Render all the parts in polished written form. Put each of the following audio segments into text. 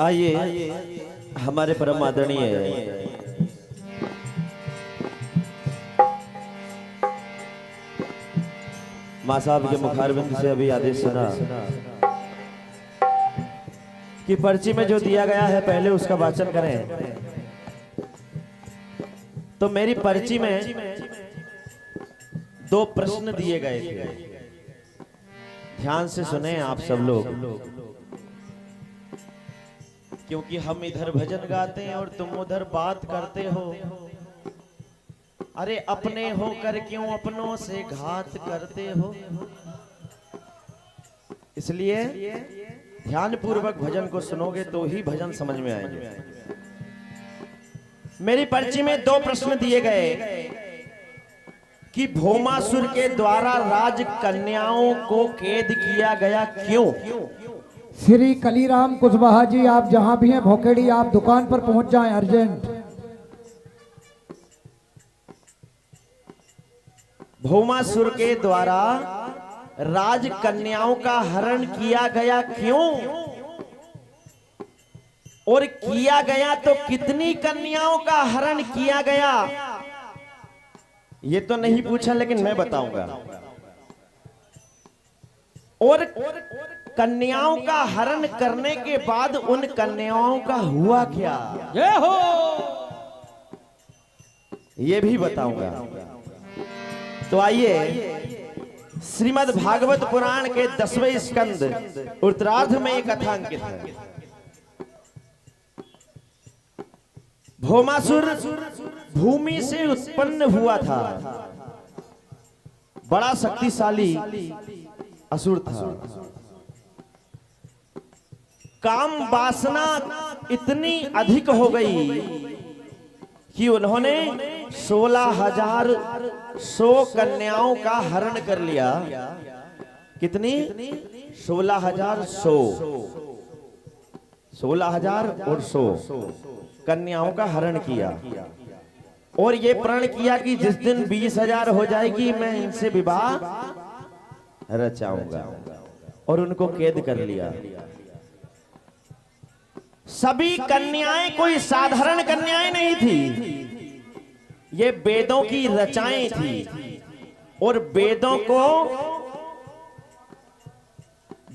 आइए हमारे परम आदरणीय मां साहब के मुखारबिंद से अभी आदेश सुना कि पर्ची में जो दिया गया है पहले उसका वाचन करें। तो मेरी पर्ची में 2 प्रश्न दिए गए थे, ध्यान से सुने आप सब लोग, क्योंकि हम इधर भजन गाते हैं और तुम उधर बात करते हो। अरे अपने होकर क्यों अपनों से घात करते हो। इसलिए ध्यान पूर्वक भजन को सुनोगे तो ही भजन समझ में आएंगे। मेरी पर्ची में 2 प्रश्न दिए गए कि भौमासुर के द्वारा राज कन्याओं को कैद किया गया क्यों। श्री कलीराम कुशवाहा जी, आप जहां भी हैं भोकेड़ी, आप दुकान पर पहुंच जाएं अर्जेंट। भौमासुर के द्वारा राज कन्याओं का हरण किया गया क्यों, और किया गया तो कितनी कन्याओं का हरण किया गया, ये तो नहीं पूछा लेकिन मैं बताऊंगा। और कन्याओं का हरण करने के बाद उन कन्याओं का हुआ क्या, जय हो, ये भी बताऊंगा। तो आइए श्रीमद् भागवत पुराण के 10वें स्कंद उत्तरार्ध में एक कथा अंकित है। भौमासुर भूमि से उत्पन्न हुआ था, बड़ा शक्तिशाली असुर था। काम वासना इतनी अधिक हो गई कि उन्होंने 16,100 कन्याओं का हरण कर लिया। कितनी? 16,100, 16,100 कन्याओं का हरण किया और ये प्रण किया कि जिस दिन 20,000 हो जाएगी मैं इनसे विवाह रचाऊंगा, और उनको कैद कर लिया। सभी कन्याएं कोई साधारण कन्याएं नहीं थी, ये वेदों की रचाएं थी, और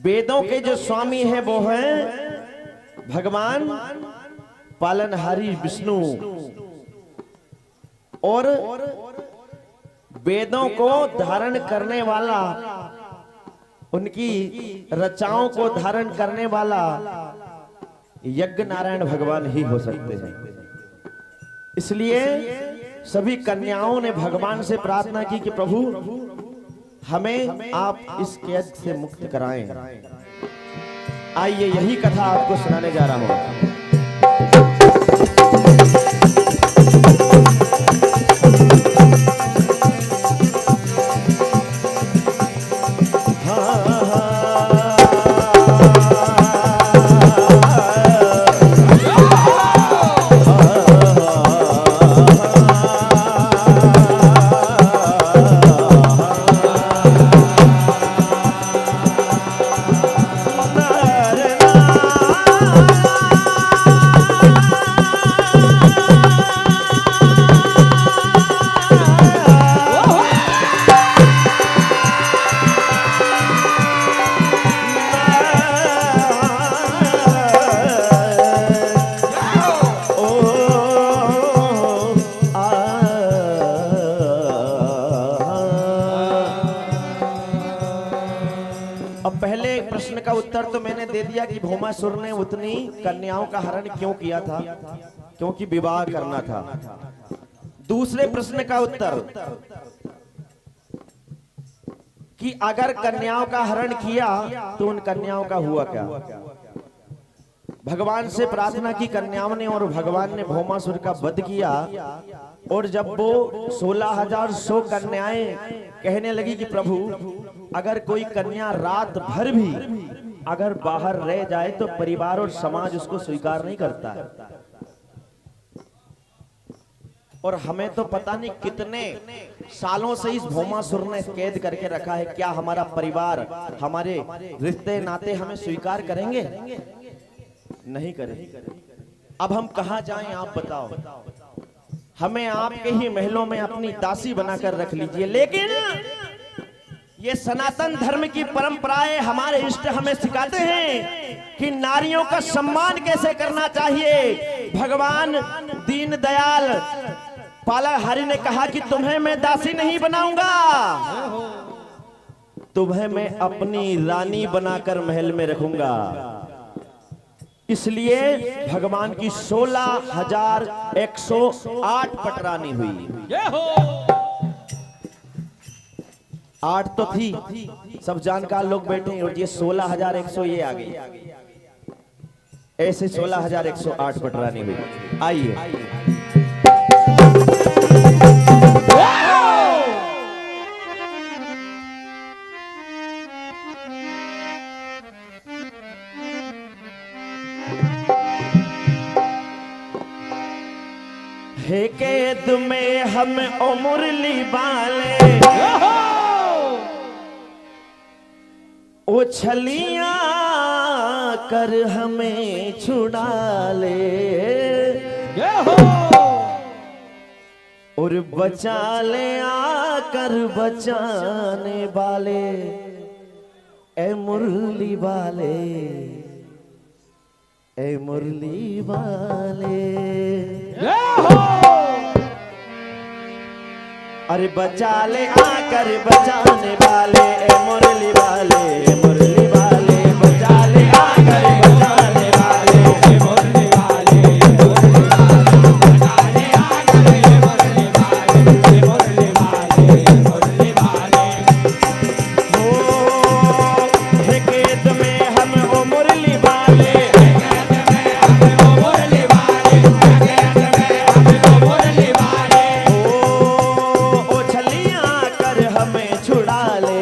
वेदों के जो स्वामी है वो हैं भगवान पालनहारी विष्णु, और वेदों को धारण करने वाला, उनकी रचाओं को धारण करने वाला यज्ञ नारायण भगवान ही हो सकते हैं। इसलिए सभी कन्याओं ने भगवान से प्रार्थना की कि प्रभु हमें आप इस कैद से मुक्त कराएं। आइए यही कथा आपको सुनाने जा रहा हूं। पहले प्रश्न का उत्तर तो मैंने दे दिया कि भौमासुर ने उतनी कन्याओं का हरण क्यों किया था, क्योंकि विवाह करना था। दूसरे प्रश्न का उत्तर कि अगर कन्याओं का हरण किया तो उन कन्याओं का हुआ क्या। भगवान से प्रार्थना की कन्याओं ने, और भगवान ने भौमासुर का वध किया। और जब वो 16,100 कन्याएं कहने लगी कि प्रभु अगर कोई कन्या रात भर भी अगर बाहर रह जाए तो परिवार और समाज उसको स्वीकार नहीं करता है, और हमें तो पता नहीं कितने सालों से इस भौमासुर ने कैद करके रखा है। क्या हमारा परिवार, हमारे रिश्ते नाते हमें स्वीकार करेंगे? नहीं करे। अब हम कहां जाएं आप बताओ। हमें आपके ही महलों में अपनी दासी बनाकर रख लीजिए, लेकिन ये सनातन धर्म की परंपराएं हमारे इष्ट हमें सिखाते हैं कि नारियों का सम्मान कैसे करना चाहिए। भगवान दीनदयाल पालाहारी ने कहा कि तुम्हें मैं दासी नहीं बनाऊंगा, तुम्हें मैं अपनी रानी बनाकर महल में रखूंगा। इसलिए भगवान की 16,108 पटरानी हुई। 8 तो थी, सब जानकार लोग बैठे हैं, और ये 16,100 ये आ गई। ऐसे 16,108 पटरानी हुई। आइए हे कैद में हम ओ मुरली वाले, ओ छलियां कर हमें छुड़ा ले, और बचा ले आकर बचाने वाले, ए मुरली वाले, ए मुरली वाले। अरे बचा ले आकर बचाने वाले, ए मुरली वाले, ए मुरली वाले, बचा ले आकर बचाने वाले, ए मुरली वाले, ए मुरली वाले, बचा ले आकर ए मुरली वाले, ए मुरली वाले, ए मुरली वाले। हो हे कैद में हम ओ मुरली वाले, हे कैद में हम ओ मुरली वाले, हे कैद में हम ओ मुरली वाले। ओ छलियां कर हमें छुड़ा ले,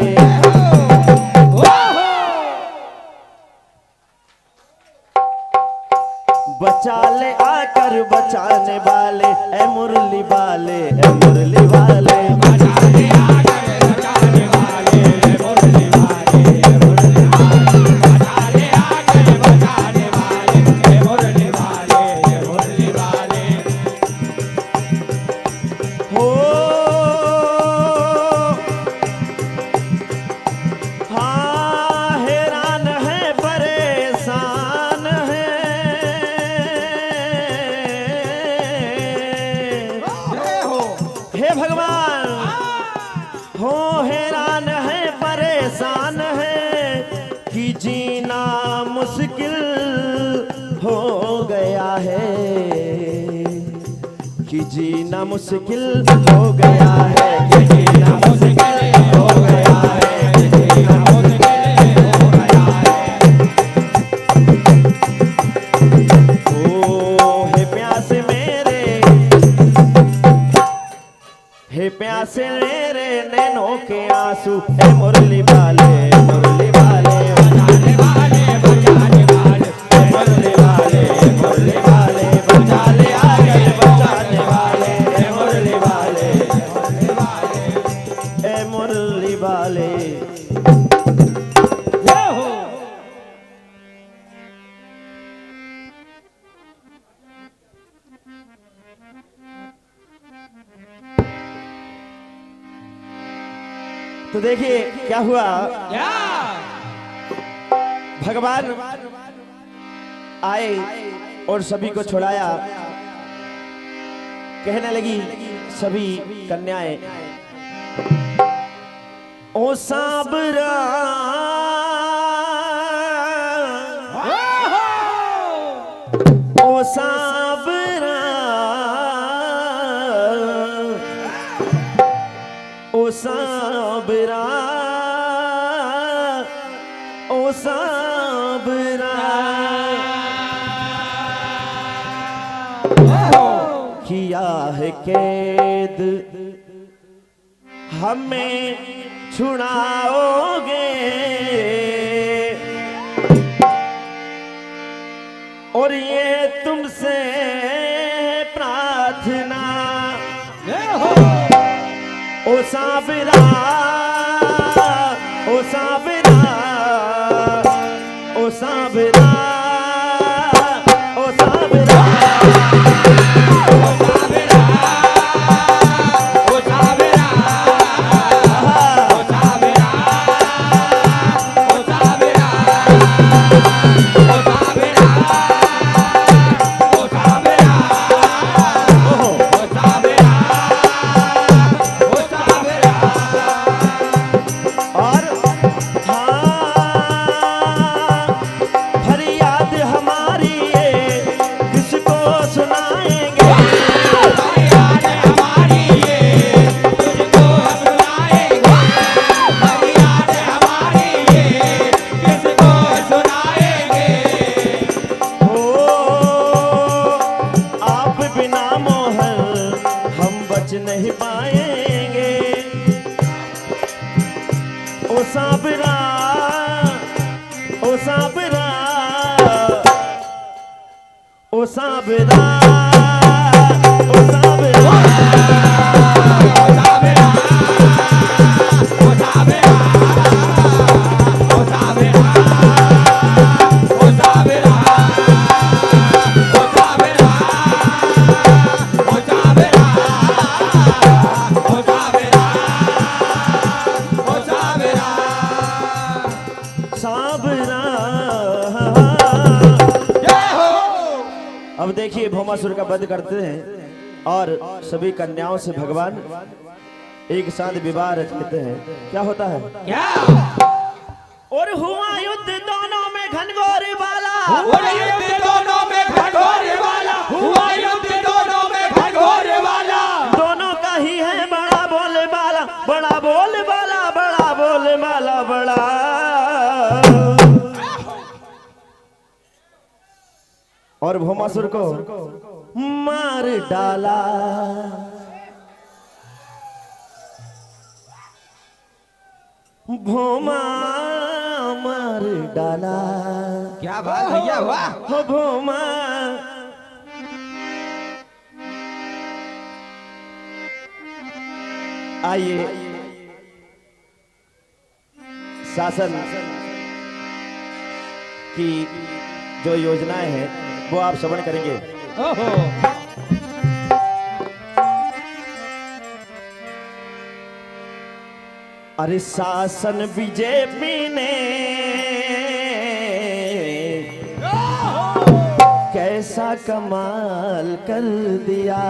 बचा ले आकर बचाने वाले, ए मुरली वाले, ए मुरली वाले, बचा ले आकर बचाने वाले, ए मुरली वाले, ए मुरली वाले, बचा ले आकर बचाने वाले, ए मुरली वाले, ए मुरली वाले। हो हाँ हैरान है परेशान है, हे भगवान हो हैरान है परेशान है, कि जीना मुश्किल हो गया है, कि जीना मुश्किल हो गया है, कि जीना मुश्किल हो गया है, कि जीना मुश्किल हो गया है। ओ हे प्यासे मेरे, हे प्यासे मेरे नैनों के आंसू, ए मुरली वाले, मुरली वाले, बचाने वाले, बचाने वाले, ए मुरली वाले, मुरली वाले, बचा ले आकर बचाने वाले, ए मुरली वाले, मुरली वाले, ए मुरली वाले। तो देखिए क्या हुआ, भगवान आए और सभी को छुड़ाया। कहने लगी सभी कन्याएं, ओ साबरा, ओ साबरा, ओ साबरा, ओ साबरा, किया है कैद हमें छुड़ाओगे, और ये तुमसे प्रार्थना, ओ साबरा, ओ साबरा, ओ साबरा, ओ साबरा, ओ साबरा, ओ साबरा, ओ साबरा, अब देखिए भौमासुर का वध करते हैं और सभी कन्याओं से भगवान एक साथ विवाह रचते हैं। क्या होता है? क्या? और हुआ युद्ध दोनों में घनघोर वाला, हुआ युद्ध दोनों में घनघोर वाला, हुआ युद्ध दोनों में घनघोर वाला। दोनों का ही है बड़ा बोले वाला, बड़ा बोले वाला, बड़ा बोले वाला, बड़ा। और भौमासुर को मार डाला। भौमा मार डाला। क्या बात भैया हुआ? हो भौमा आइए शासन की जो योजनाएं हैं वो आप श्रवण करेंगे। ओहो। अरे शासन बीजेपी ने कैसा कमाल कर दिया।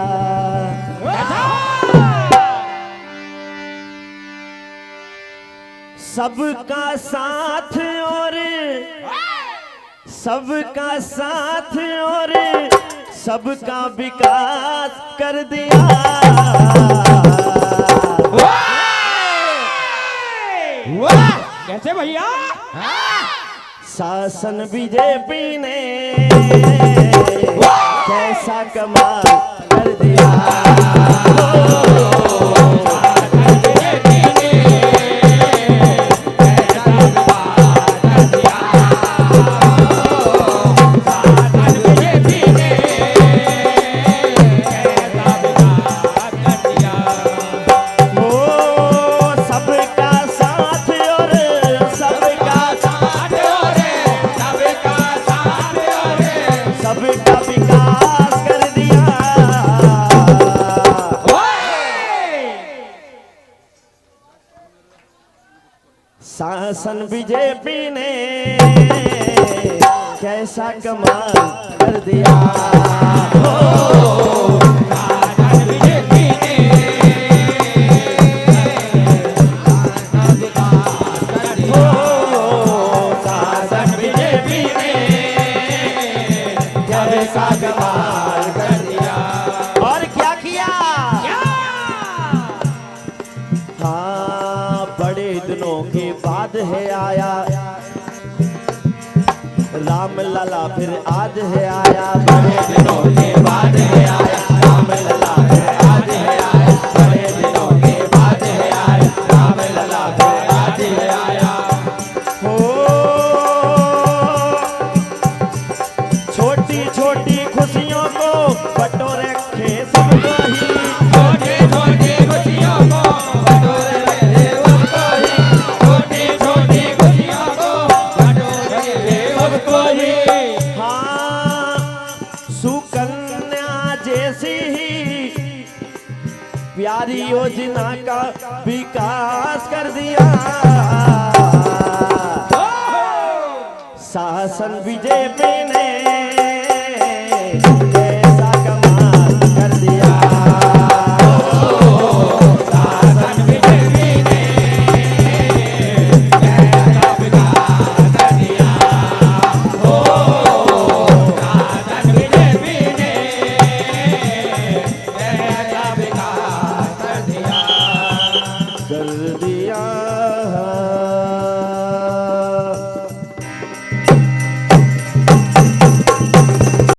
सबका साथ और सबका साथ और सबका विकास कर दिया। वाह! कैसे भैया? शासन बीजेपी ने कैसा कमाल कर दिया। सबका विकास कर दिया। शासन बीजेपी ने कैसा कमाल कर दिया। कमाल कर दिया। और क्या किया? हाँ, बड़े दिनों के बाद है आया राम लला, फिर आज है आया। बड़े दिनों के बाद है आया राम लला, फिर आज है आया। बड़े दिनों के बाद है आया राम लला, फिर आज है आया। हो छोटी छोटी खुशियों को बटोरे रखे सबको ही। छोटी छोटी खुशियों को बटोरे रखे सबको ही। छोटी छोटी खुशियों को बटोरे रखे सबको ही। हाँ, सुकन्या जैसी ही प्यारी योजना का विकास कर दिया। शासन बीजेपी ने